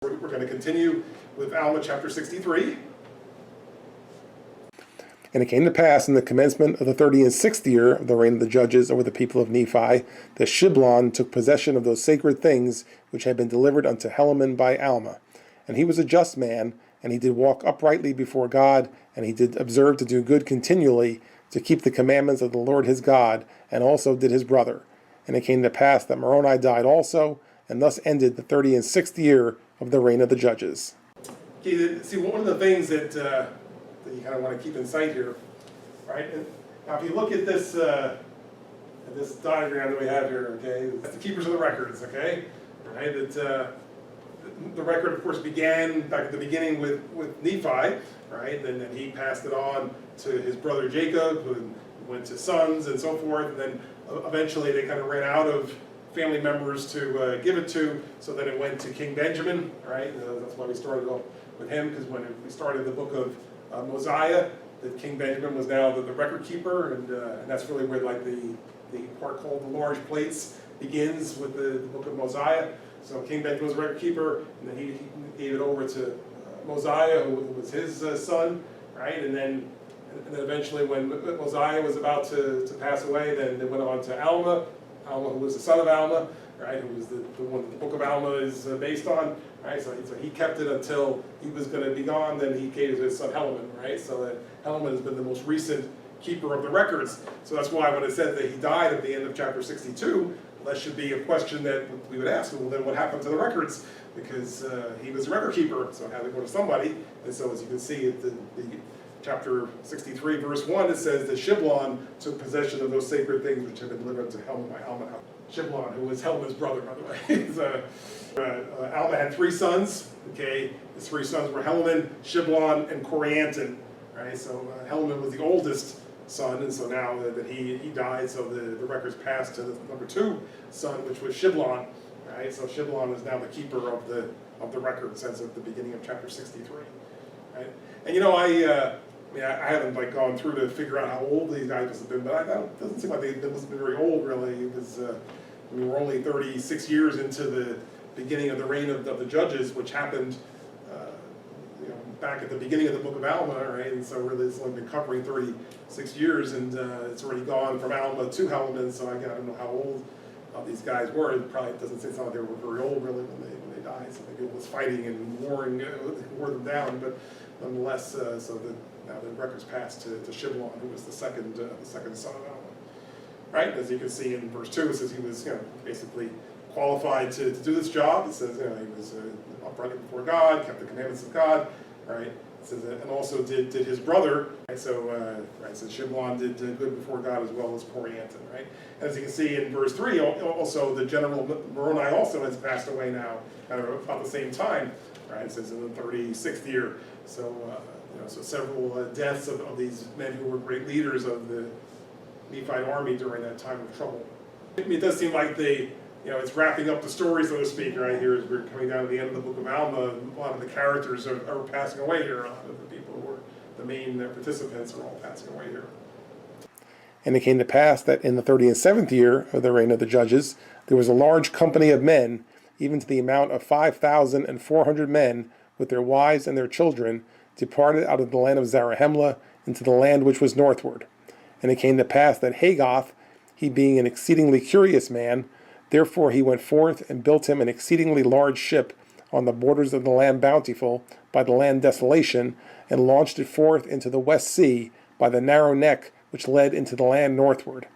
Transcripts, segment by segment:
We're going to continue with Alma chapter 63. And it came to pass in the commencement of the 36th year of the reign of the judges over the people of Nephi, that Shiblon took possession of those sacred things which had been delivered unto Helaman by Alma. And he was a just man, and he did walk uprightly before God, and he did observe to do good continually, to keep the commandments of the Lord his God, and also did his brother. And it came to pass that Moroni died also, and thus ended the 36th year of the reign of the judges. Okay, see, one of the things that you kind of want to keep in sight here, right? And now, if you look at this diagram that we have here, okay, that's the keepers of the records, okay, right? That the record, of course, began back at the beginning with Nephi, right? And then he passed it on to his brother Jacob, who went to sons and so forth. And then eventually they kind of ran out of family members to give it to, so then it went to King Benjamin, right? That's why we started off with him, because when we started the book of Mosiah, that King Benjamin was now the record keeper, and that's really where like the part called the large plates begins with the book of Mosiah. So King Benjamin was record keeper, and then he gave it over to Mosiah, who was his son, right? And then eventually, when Mosiah was about to pass away, then they went on to Alma, who was the son of Alma, right? Who was the one that the book of Alma is based on, right? So he kept it until he was going to be gone. Then he gave it to his son Helaman, right? So that Helaman has been the most recent keeper of the records. So that's why when it said that he died at the end of chapter 62, that should be a question that we would ask. Well, then what happened to the records? Because he was a record keeper, so it had to go to somebody. And so as you can see at the chapter 63, verse 1, it says that Shiblon took possession of those sacred things which had been delivered to Helaman by Alma. Shiblon, who was Helaman's brother, by the way. Alma had three sons. Okay, his three sons were Helaman, Shiblon, and Corianton. Right, so Helaman was the oldest son, and so now that he died, so the records passed to the number two son, which was Shiblon. Right, so Shiblon is now the keeper of the records as of the beginning of chapter 63. Right, and you know I haven't like gone through to figure out how old these guys must have been, but it doesn't seem like they must have been very old really. It was we're only 36 years into the beginning of the reign of the judges, which happened back at the beginning of the book of Alma, right? And so really it's only been covering 36 years, and it's already gone from Alma to Helaman. So I don't know how old these guys were. It probably doesn't seem like they were very old really when they died. So maybe it was fighting and warring, wore them down, but nonetheless, now the records passed to Shiblon, who was the second son of Alma. Right, as you can see in verse 2, it says he was basically qualified to do this job. It says he was upright before God, kept the commandments of God. Right, it says and also did his brother. Right, so Shiblon did good before God as well as Corianton. Right, as you can see in verse 3, also the general Moroni also has passed away now, kind of about the same time. Right, it says in the 36th year. So so several deaths of these men who were great leaders of the Nephite army during that time of trouble. It does seem like it's wrapping up the story, so to speak, right here as we're coming down to the end of the book of Alma. A lot of the characters are passing away here. A lot of the people who were the main participants are all passing away here. And it came to pass that in the 37th year of the reign of the judges, there was a large company of men, even to the amount of 5,400 men, with their wives and their children, departed out of the land of Zarahemla into the land which was northward. And it came to pass that Hagoth, he being an exceedingly curious man, therefore he went forth and built him an exceedingly large ship on the borders of the land Bountiful by the land Desolation, and launched it forth into the west sea by the narrow neck which led into the land northward.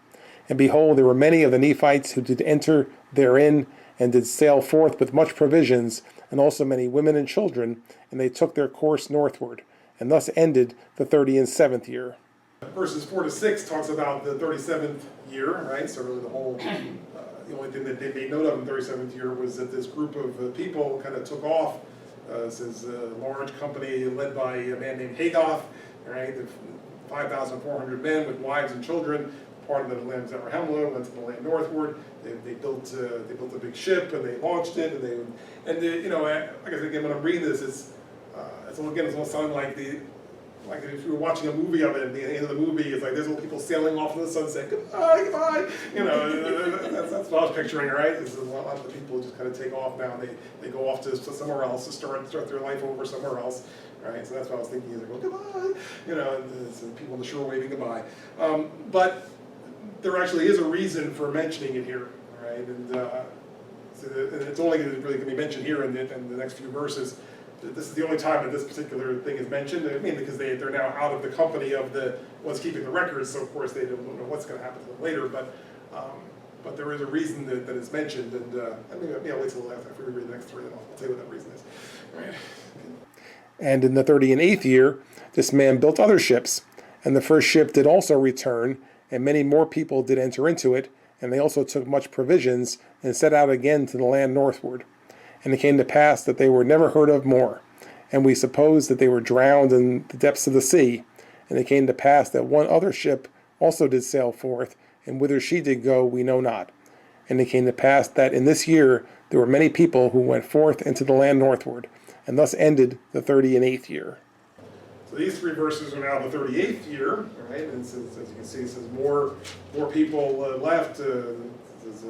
And behold, there were many of the Nephites who did enter therein, and did sail forth with much provisions, and also many women and children, and they took their course northward. And thus ended the 37th year. Verses 4 to 6 talks about the 37th year, right? So really the only thing that they made note of in the 37th year was that this group of people kind of took off. It says a large company led by a man named Hagoth, right? 5,400 men with wives and children, part of the land of Zarahemla, went to the land northward. They built a big ship and they launched it, like I said again, when I'm reading this, it's almost sounding like like if you were watching a movie of it, at the end of the movie, it's like there's little people sailing off into the sunset, goodbye, goodbye. You know, that's what I was picturing, right? Is a lot of the people just kind of take off now. They go off to somewhere else to start their life over somewhere else, right? So that's what I was thinking. Is they go goodbye, you know, and there's people on the shore waving goodbye. But there actually is a reason for mentioning it here, right? And so it's only really going to be mentioned here in the next few verses. This is the only time that this particular thing is mentioned. I mean, because they're now out of the company of the ones keeping the records, so of course they don't know what's going to happen to them later. But there is a reason that it's mentioned, and maybe I'll wait till after we read the next three, then I'll tell you what that reason is. Right. And in the 38th year, this man built other ships, and the first ship did also return, and many more people did enter into it, and they also took much provisions, and set out again to the land northward. And it came to pass that they were never heard of more, and we supposed that they were drowned in the depths of the sea. And it came to pass that one other ship also did sail forth, and whither she did go we know not. And it came to pass that in this year there were many people who went forth into the land northward, and thus ended the 38th year. So these three verses are now the 38th year, right? And as you can see, it says more people left. There's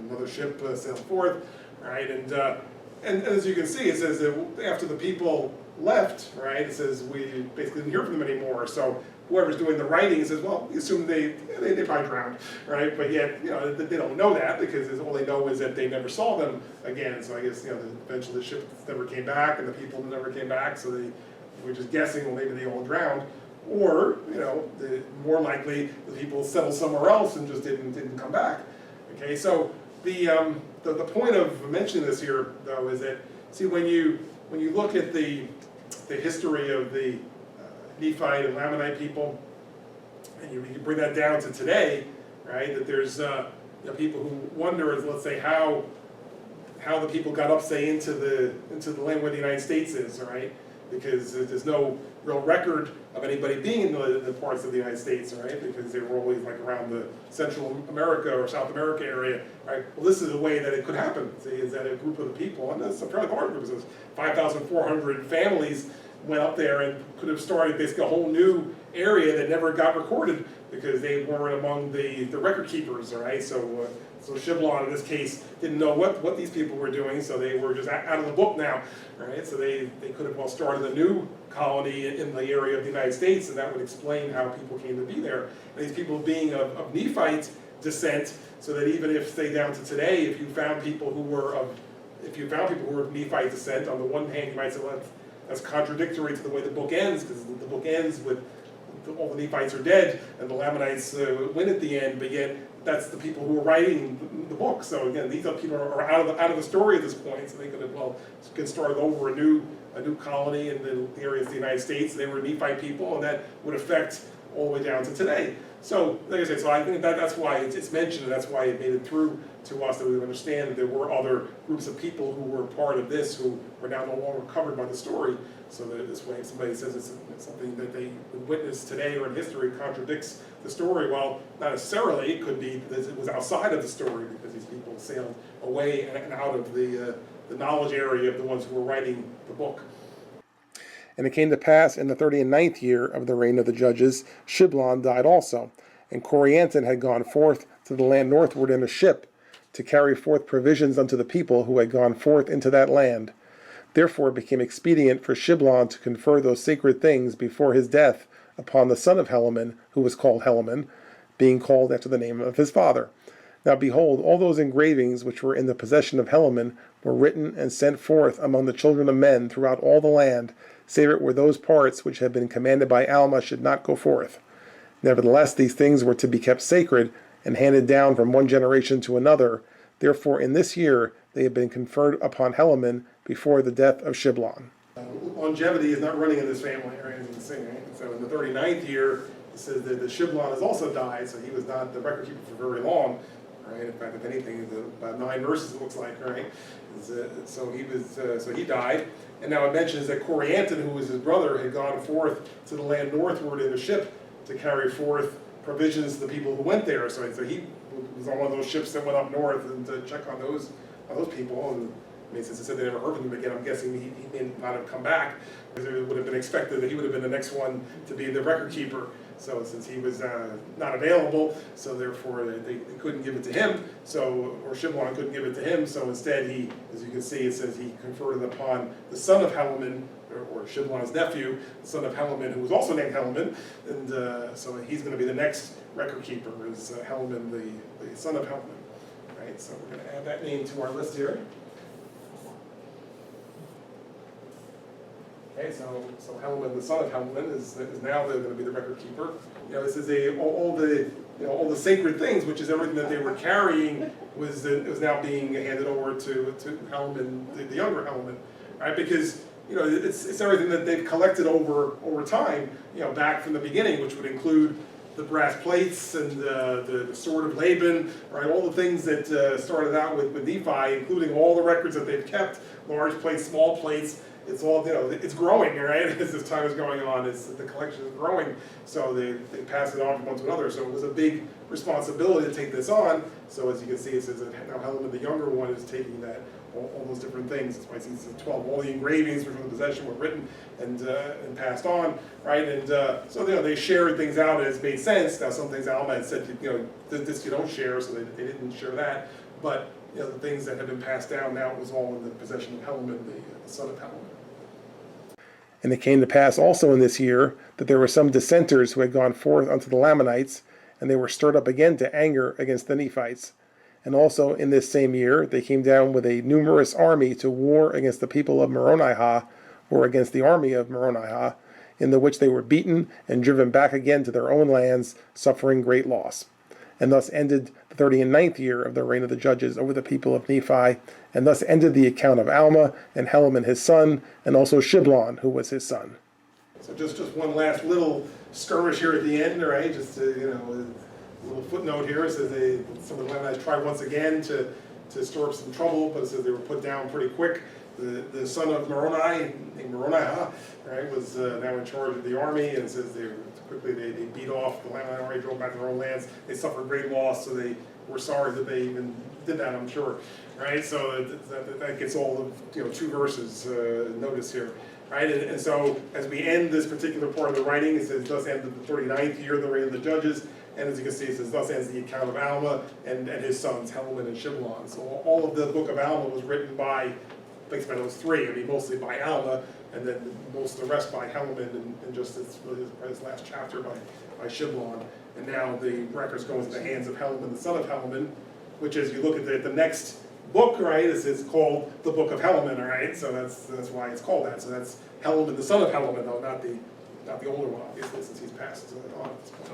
another ship sailed forth, right? And as you can see, it says that after the people left, right, it says we basically didn't hear from them anymore. So whoever's doing the writing says, well, we assume they probably drowned, right? But yet, you know, they don't know that because all they know is that they never saw them again. So I guess, you know, eventually the ship never came back and the people never came back. So they were just guessing, well, maybe they all drowned. Or, you know, more likely the people settled somewhere else and just didn't come back. Okay, so the point of mentioning this here, though, is that, see, when you look at the history of the Nephite and Lamanite people, and you bring that down to today, right, that there's people who wonder, let's say, how the people got up, say, into the land where the United States is, right? Because there's no real record of anybody being in the parts of the United States, right? Because they were always like around the Central America or South America area, right? Well, this is a way that it could happen. See, is that a group of the people, and that's a fairly large group, because 5,400 families went up there and could have started basically a whole new area that never got recorded because they weren't among the record keepers, all right? So Shiblon, in this case, didn't know what these people were doing, so they were just out of the book now, right? So they could have well started a new colony in the area of the United States, and that would explain how people came to be there. And these people being of Nephite descent, so that even if, say, down to today, if you found people who were of Nephite descent, on the one hand, you might say, well, that's contradictory to the way the book ends, because the book ends with all the Nephites are dead, and the Lamanites win at the end, but yet that's the people who are writing the book. So again, these people are out of the story at this point, so they could have get started over a new colony in the areas of the United States. They were Nephite people, and that would affect all the way down to today. So, like I said, so I think that's why it's mentioned, and that's why it made it through to us, that we would understand that there were other groups of people who were part of this who were now no longer covered by the story. So that this way, if somebody says it's something that they witness today or in history contradicts the story, well, not necessarily. It could be that it was outside of the story because these people sailed away and out of the knowledge area of the ones who were writing the book. And it came to pass in the 39th year of the reign of the judges, Shiblon died also, and Corianton had gone forth to the land northward in a ship, to carry forth provisions unto the people who had gone forth into that land. Therefore it became expedient for Shiblon to confer those sacred things before his death upon the son of Helaman, who was called Helaman, being called after the name of his father. Now behold, all those engravings which were in the possession of Helaman were written and sent forth among the children of men throughout all the land, save it were those parts which had been commanded by Alma should not go forth. Nevertheless, these things were to be kept sacred, and handed down from one generation to another. Therefore in this year they have been conferred upon Helaman before the death of Shiblon. Longevity is not running in this family, right, as you can see, right? So in the 39th year, it says that the Shiblon has also died, so he was not the record keeper for very long, right? In fact, if anything, about 9 verses it looks like, right? So he died. And now it mentions that Corianton, who was his brother, had gone forth to the land northward in a ship to carry forth provisions to the people who went there. So he was on one of those ships that went up north and to check on those people. I mean, since it said they never heard from him again, I'm guessing he may not have come back, because it would have been expected that he would have been the next one to be the record keeper. So since he was not available, so therefore they couldn't give it to him, or Shiblon couldn't give it to him, so instead he, as you can see, it says he conferred it upon the son of Helaman, or Shiblon's nephew, the son of Helaman, who was also named Helaman, and so he's going to be the next record keeper, is Helaman, the son of Helaman. Right, so we're going to add that name to our list here. Okay, so Helaman, the son of Helaman, is now going to be the record keeper. You know, this is all the sacred things, which is everything that they were carrying, was now being handed over to Helaman, the younger Helaman, right? Because it's everything that they've collected over time, back from the beginning, which would include the brass plates and the sword of Laban, right? All the things that started out with Nephi, including all the records that they've kept, large plates, small plates. It's all, it's growing, right? As this time is going on, the collection is growing, so they pass it on from one to another. So it was a big responsibility to take this on. So as you can see, it says that now Helaman, the younger one, is taking that, all those different things. That's why it says 12. All the engravings from the possession were written and passed on, right? And so they shared things out as made sense. Now some things Alma had said, this you don't share, so they didn't share that. But the things that had been passed down, now it was all in the possession of Helaman, the son of Helaman. And it came to pass also in this year that there were some dissenters who had gone forth unto the Lamanites, and they were stirred up again to anger against the Nephites. And also in this same year they came down with a numerous army to war against the people of Moronihah, or against the army of Moronihah, in the which they were beaten and driven back again to their own lands, suffering great loss. And thus ended the 39th year of the reign of the judges over the people of Nephi, and thus ended the account of Alma and Helaman his son, and also Shiblon, who was his son. So just one last little skirmish here at the end, right? Just to, a little footnote here. It says some of the Lamanites tried once again to stir up some trouble, but it says they were put down pretty quick. The son of Moroni, named Moronihah, right, was now in charge of the army, and it says they beat off the Lamanites army, drove back to their own lands. They suffered great loss, so they were sorry that they even did that, I'm sure, right? So that gets all of 2 verses notice here, right? And so as we end this particular part of the writing, it says, thus ended the 39th year of the reign of the judges, and as you can see, it says, thus ends the account of Alma and his sons, Helaman and Shiblon. So all of the book of Alma was written by those 3, I mean, mostly by Alma, and then most of the rest by Helaman, and just his last chapter by Shiblon. And now the record's going into the hands of Helaman, the son of Helaman, which, as you look at the next book, right, is called the Book of Helaman, all right? So that's why it's called that. So that's Helaman, the son of Helaman, though, not the older one, obviously, since he's passed on at this point.